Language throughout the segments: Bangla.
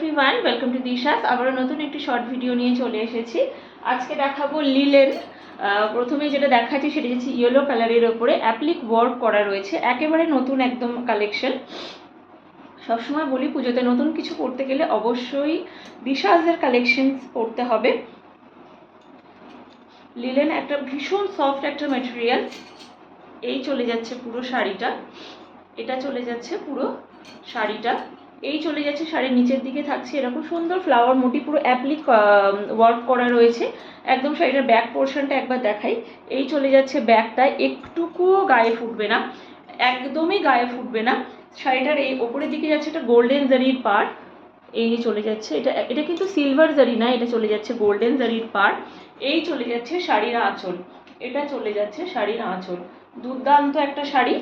Everyone, welcome to দিশাস। আবারও নতুন একটি শর্ট ভিডিও নিয়ে চলে এসেছি। আজকে দেখাবো লিলেন। প্রথমে যেটা দেখাচ্ছি সেটা হচ্ছে ইয়েলো কালারের ওপরে অ্যাপ্লিক ওয়ার্ক করা রয়েছে, একেবারে নতুন একদম কালেকশন। সবসময় বলি পুজোতে নতুন কিছু পড়তে গেলে অবশ্যই দিশাসের কালেকশন পড়তে হবে। লিলেন একটা ভীষণ সফট একটা ম্যাটেরিয়াল। এই চলে যাচ্ছে পুরো শাড়িটা, এটা চলে যাচ্ছে পুরো শাড়িটা, এই চলে যাচ্ছে শাড়ির নিচের দিকে থাকছে এরকম সুন্দর ফ্লাওয়ার মোটিভ, পুরো অ্যাপ্লিক ওয়ার্ক করা রয়েছে। একদম শাড়িটার ব্যাক পোর্শনটা একবার দেখাই। এই চলে যাচ্ছে ব্যাকটা, একটুকুও গায়ে ফুটবে না, একদমই গায়ে ফুটবে না। শাড়িটার এই ওপরের দিকে যাচ্ছে একটা গোল্ডেন জারির পাড়, এই চলে যাচ্ছে, এটা কিন্তু সিলভার জারি না, এটা চলে যাচ্ছে গোল্ডেন জারির পাড়। এই চলে যাচ্ছে শাড়ির আঁচল, এটা চলে যাচ্ছে শাড়ির আঁচল। দুর্দান্ত একটা শাড়ি,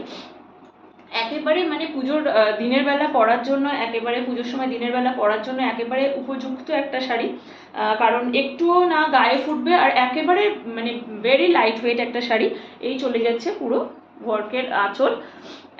একেবারে মানে পুজোর দিনের বেলা পরার জন্য, একেবারে পুজোর সময় দিনের বেলা পরার জন্য একেবারে উপযুক্ত একটা শাড়ি। কারণ একটুও না গায়ে ফুটবে, আর একেবারে মানে ভেরি লাইট ওয়েট একটা শাড়ি। এই চলে যাচ্ছে পুরো ওয়ার্কের আঁচল,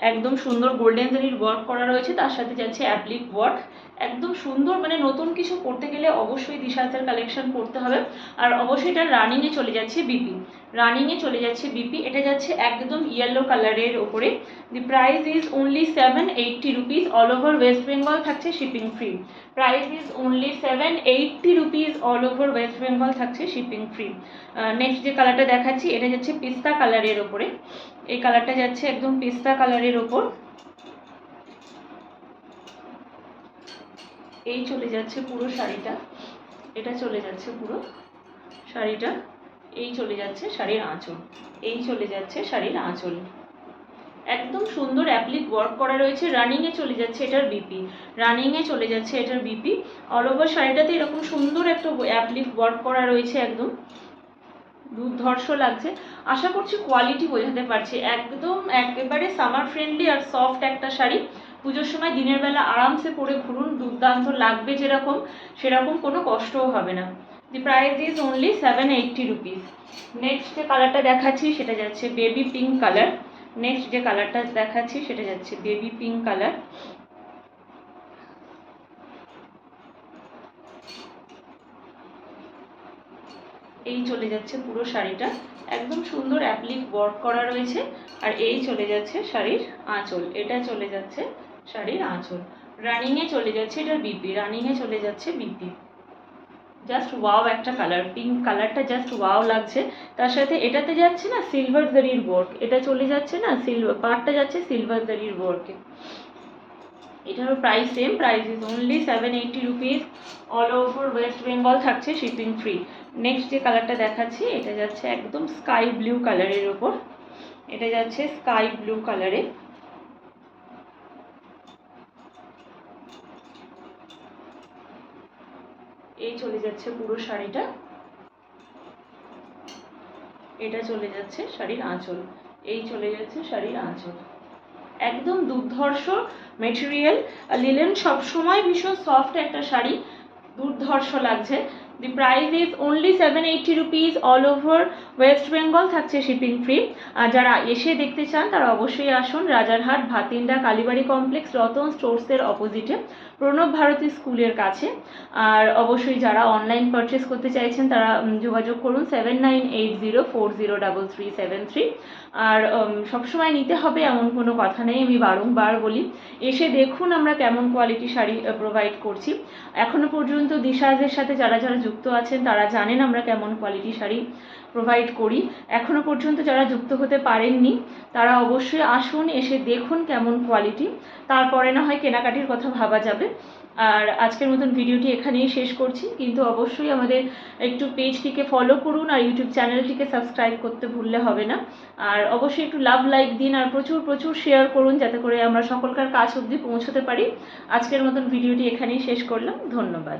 একদম সুন্দর গোল্ডেন জারির ওয়ার্ক করা রয়েছে, তার সাথে যাচ্ছে অ্যাপ্লিক ওয়ার্ক। একদম সুন্দর, মানে নতুন কিছু পড়তে গেলে অবশ্যই দিশাসের কালেকশন পড়তে হবে। আর অবশ্যই এটা রানিংয়ে চলে যাচ্ছে বিপি, রানিংয়ে চলে যাচ্ছে বিপি। এটা যাচ্ছে একদম ইয়েলো কালারের ওপরে। The price is only 780 rupees. All over West Bengal থাকছে shipping free. Price is only 780 rupees. All over West Bengal থাকছে শিপিং ফ্রি। নেক্সট যে কালারটা দেখাচ্ছি এটা যাচ্ছে পিস্তা কালারের ওপরে। এই কালারটা যাচ্ছে একদম পিস্তা কালারের ওপর। এই চলে যাচ্ছে পুরো শাড়িটা, এটা চলে যাচ্ছে পুরো শাড়িটা। এই চলে যাচ্ছে শাড়ির আঁচল, এই চলে যাচ্ছে শাড়ির আঁচল। একদম সুন্দর অ্যাপ্লিক ওয়ার্ক করা রয়েছে। রানিংয়ে চলে যাচ্ছে এটার বিপি, রানিংয়ে চলে যাচ্ছে এটার বিপি। অল ওভার শাড়িটাতে এরকম সুন্দর একটা অ্যাপ্লিক ওয়ার্ক করা রয়েছে, একদম দুর্ধর্ষ লাগছে। আশা করছি কোয়ালিটি বোঝাতে পারছি। একদম একেবারে সামার ফ্রেন্ডলি আর সফট একটা শাড়ি। পুজোর সময় দিনের বেলা আরামসে পরে ঘুরুন, দুর্দান্ত লাগবে, যেরকম সেরকম কোনো কষ্টও হবে না। দি price is only 780 rupees. Next যে কালারটা দেখাচ্ছি সেটা যাচ্ছে বেবি পিঙ্ক কালার। নেক্সট যে কালারটা দেখাচ্ছি সেটা যাচ্ছে বেবি পিঙ্ক কালার। এই চলে যাচ্ছে পুরো শাড়িটা, একদম সুন্দর অ্যাপ্লিক ওয়ার্ক করা রয়েছে। আর এই চলে যাচ্ছে শাড়ির আঁচল, এটা চলে যাচ্ছে শাড়ির আঁচল। রানিংয়ে চলে যাচ্ছে এটার বিপি, রানিংয়ে চলে যাচ্ছে বিপি। জাস্ট ওয়াও একটা কালার, পিঙ্ক কালারটা জাস্ট ওয়াও লাগছে। তার সাথে এটাতে যাচ্ছে না সিলভার জারির ওয়ার্ক, এটা চলে যাচ্ছে না সিলভার পার্টটা যাচ্ছে সিলভার জারির ওয়ার্কে। এটারও price same, price is only 780 rupees. All over West Bengal থাকছে শিপিং ফ্রি। নেক্সট যে কালারটা দেখাচ্ছি এটা যাচ্ছে একদম স্কাই ব্লু কালারের ওপর, এটা যাচ্ছে স্কাই ব্লু কালারে। এই চলে যাচ্ছে পুরো শাড়িটা, এটা চলে যাচ্ছে শাড়ির আঁচল, এই চলে যাচ্ছে শাড়ির আঁচল। একদম দুর্ধর্ষ মেটেরিয়াল। লিলেন সবসময় ভীষণ সফট একটা শাড়ি, দুর্ধর্ষ লাগছে। দি price is only 780 rupees. All over West Bengal থাকছে শিপিং ফ্রি। আর যারা এসে দেখতে চান তারা অবশ্যই আসুন রাজারহাট ভাতিন্ডা কালীবাড়ি কমপ্লেক্স রতন স্টোর্সের অপোজিটে প্রণব ভারতী স্কুলের কাছে। আর অবশ্যই যারা অনলাইন পারচেস করতে চাইছেন তারা যোগাযোগ করুন 7980403373। আর সবসময় নিতে হবে এমন কোনো কথা নেই, আমি বারংবার বলি এসে দেখুন আমরা কেমন কোয়ালিটি শাড়ি প্রোভাইড করছি। এখনও পর্যন্ত দিশাসের সাথে যারা যারা যুক্ত আছেন তারা জানেন আমরা কেমন কোয়ালিটি শাড়ি প্রোভাইড করি। এখনও পর্যন্ত যারা যুক্ত হতে পারেননি তারা অবশ্যই আসুন, এসে দেখুন কেমন কোয়ালিটি, তারপরে না হয় কেনাকাটির কথা ভাবা যাবে। আর আজকের মতন ভিডিওটি এখানেই শেষ করছি, কিন্তু অবশ্যই আমাদের একটু পেজটিকে ফলো করুন আর ইউটিউব চ্যানেলটিকে সাবস্ক্রাইব করতে ভুললে হবে না। আর অবশ্যই একটু লাভ লাইক দিন আর প্রচুর প্রচুর শেয়ার করুন যাতে করে আমরা সকলকার কাছ অবধি পৌঁছতে পারি। আজকের মতন ভিডিওটি এখানেই শেষ করলাম, ধন্যবাদ।